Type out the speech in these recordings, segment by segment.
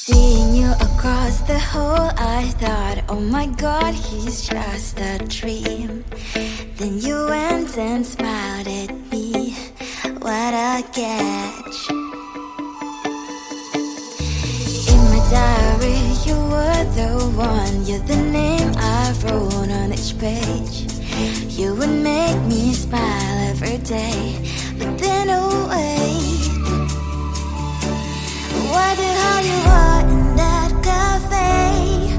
Seeing you across the hall, I thought, oh my god, he's just a dream. Then you went and smiled at me, what a catch. In my diary, you were the one, you're the name I wrote on each page. You would make me smile every day, but then oh wait, why the hell you are in that cafe,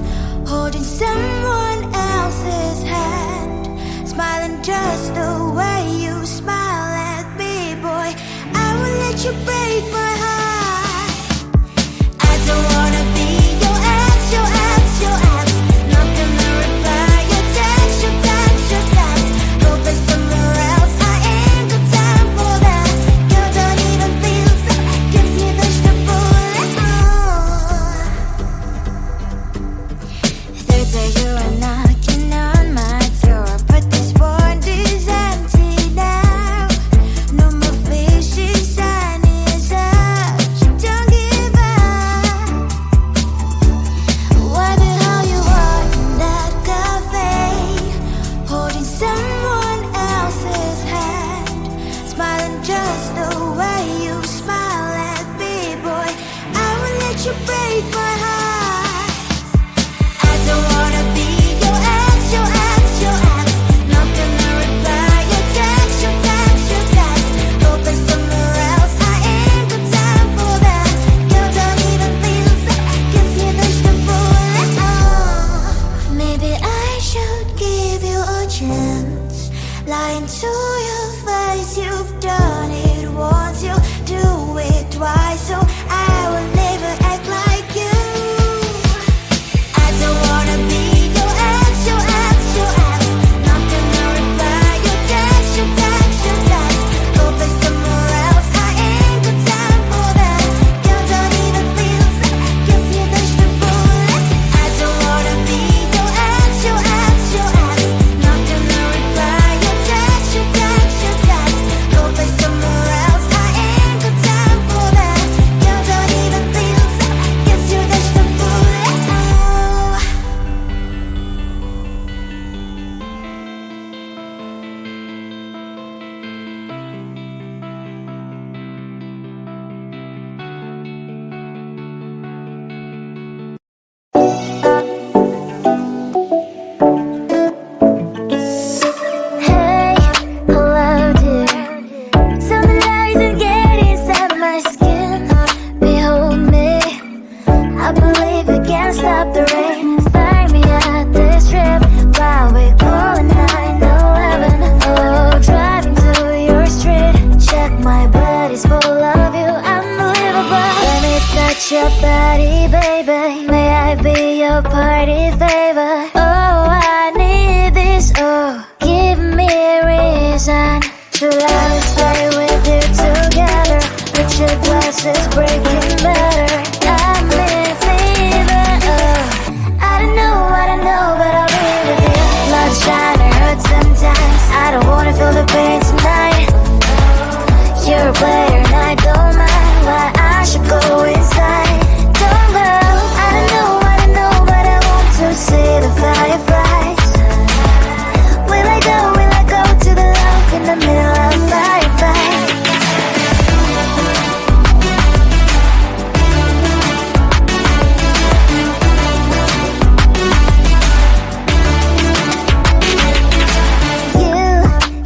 holding someone else's hand, smiling just the way you smile at me, boy, I will let you break my heart. I don't wanna be your ex, your ex, your ex, not gonna reply your text, your text, your text, go play somewhere else, I ain't got time for that, you don't even feel so, kiss me vegetable. Third day you are knocking on my door, but this one is empty now. No more fishes, sun is up, you don't give up. Why the hell you are in that cafe, holding someone else's hand, smiling just the way you smile at me, boy, I will let you break my heart. I don't wanna be your ex, your ex, your ex, not gonna reply your text, your text, your text, go play somewhere else, I ain't got time for that, you don't even feel so, kiss me vegetable. Maybe I should give you a chance, lying to your face, you've done it once, you do it twice, so I will never act like you. I don't wanna be your ex, your ex, your ex, not gonna reply your text, your text, your text, go play somewhere else, I ain't got time for that, you don't even feel so, kiss me vegetable. I don't wanna be your ex, your ex, your ex, not gonna reply your text, your text, your text, go play somewhere else, I ain't got time for that, you don't even feel so, kiss you vegetable. Hey, hello dear, something isn't getting inside my skin, behold me, I believe we can't stop the rain, find me at this trip, while we're calling 911, oh, driving to your street, check my body's full of you, unbelievable, let me touch your body, baby, may I be your party favor, oh, I need this, oh, give me a reason to let's play with you together, put your glasses breaking better, I'm in fever, oh, I don't know, but I'll be with you, love shine or hurt sometimes, I don't wanna feel the pain tonight, you're a player and I don't mind, why I should go inside, don't go, I don't know, but I want to see the fireflies, will I go to the love in the middle of firefight.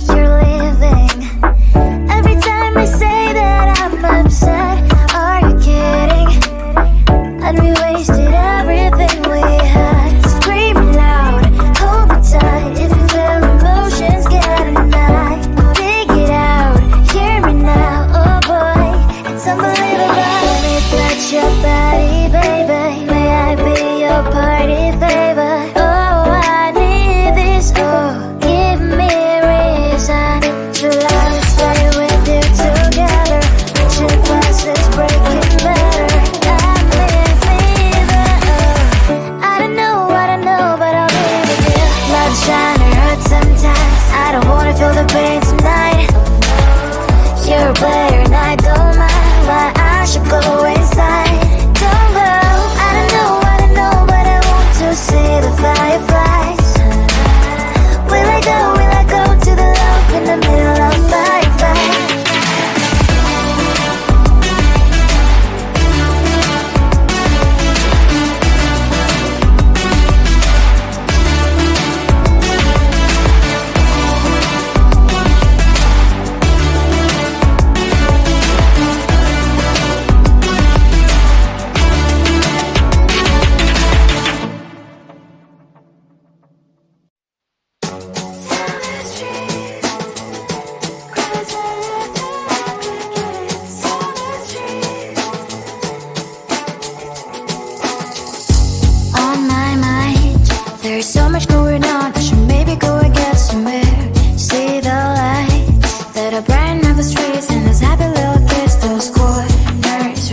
You're leaving, every time I say that I'm obsessed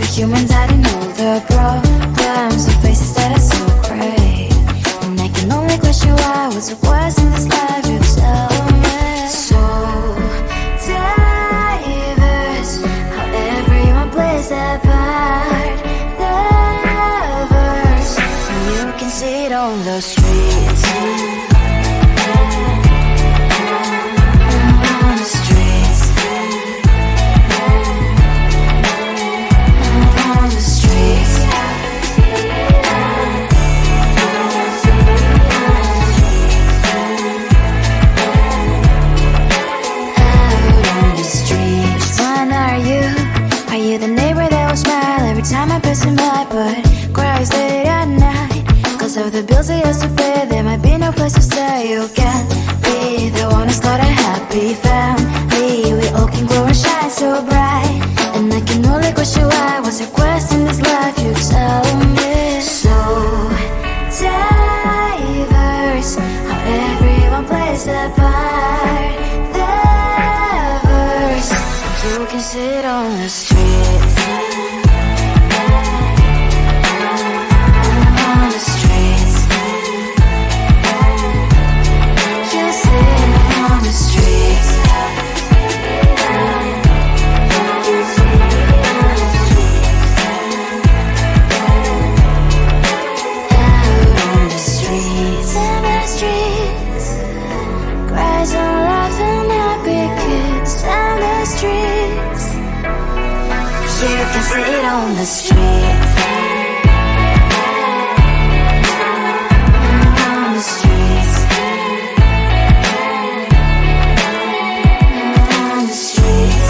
humans hiding all the problems and faces that are so great. And I can only question why. What's the worst in this life? You tell me. So diverse, how everyone plays their part. The verse, and you can see it on the streets. On the streets. On the streets. Are you the neighbor that will smile every time I pass him by, but cries late at night? Cause of the bills I used to pay, there might be no place to stay. You can be the one who's got a happy family. We all can glow and shine so bright. And I can only question why. What's your quest in this life? You tell me. So diverse, how everyone plays their part. The verse, you can sit on the streets. On the streets. You sit on the streets. Out on the streets. In the streets. Cries and laughs and happy kids. On the streets. You can sit on the streets. On the streets. On the streets.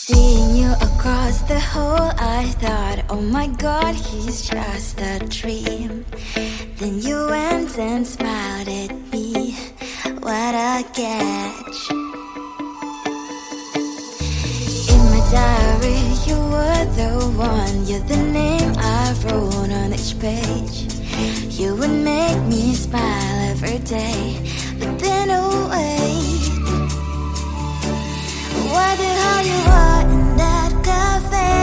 Seeing you across the hall, I thought, oh my god, he's just a dream. Then you went and smiled at me. What a catch. In my diary, you were the one. You're the name I wrote on each page. You would make me smile every day. But then, oh wait, what the hell you are in that cafe,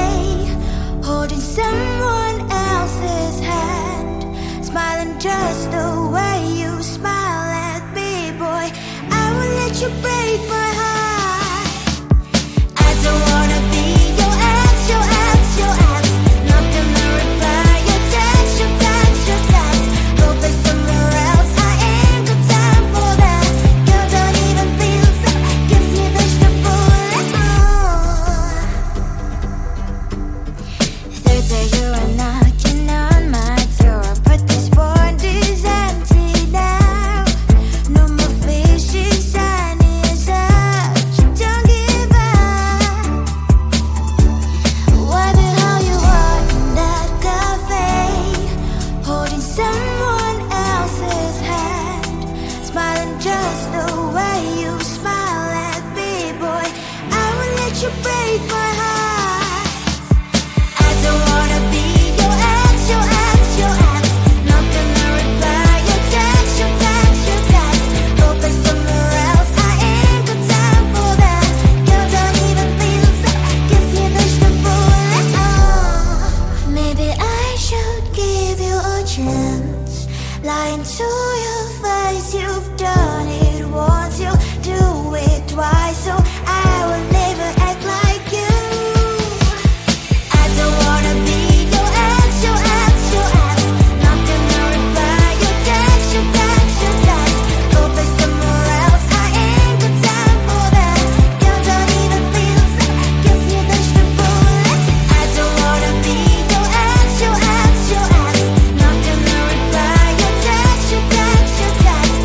holding someone else's hand, smiling just the way you smile at me, boy. I will let you break my heart. I don't wanna be your ex, your ex, your ex. Not gonna reply your text, your text, your text. Go play somewhere else, I ain't got time for that. Girl, don't even feel so, gives me vegetable. Third day you are knocking on my door, but this board is empty now. No more fishes, sun is up. You don't give up. What the hell you are in that cafe, holding someone else's hand, smiling just the way you smile at me, boy. I will let you break my heart. I don't wanna be your ex, your ex, your ex. Not gonna reply your text, your text, your text. Go play somewhere else, I ain't got time for that. Girl, don't even feel so, gives me vegetable. Maybe I should give you a chance. Lying to your face, you've done it once, you do it twice, so I will never act like you. I don't wanna be your ex, your ex, your ex. Not gonna reply your text, your text, your text. Go play somewhere else, I ain't got time for that. Girl, don't even feel so, gives me vegetable. I don't wanna be your ex, your ex, your ex. Not gonna reply your text, your text, your text.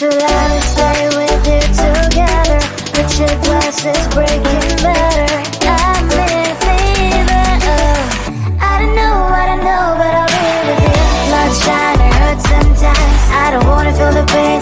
Should I stay with you together? Put your glasses breaking better. I'm in fever. I don't know, but I'll be with you. Blood shine, it hurts sometimes. I don't wanna feel the pain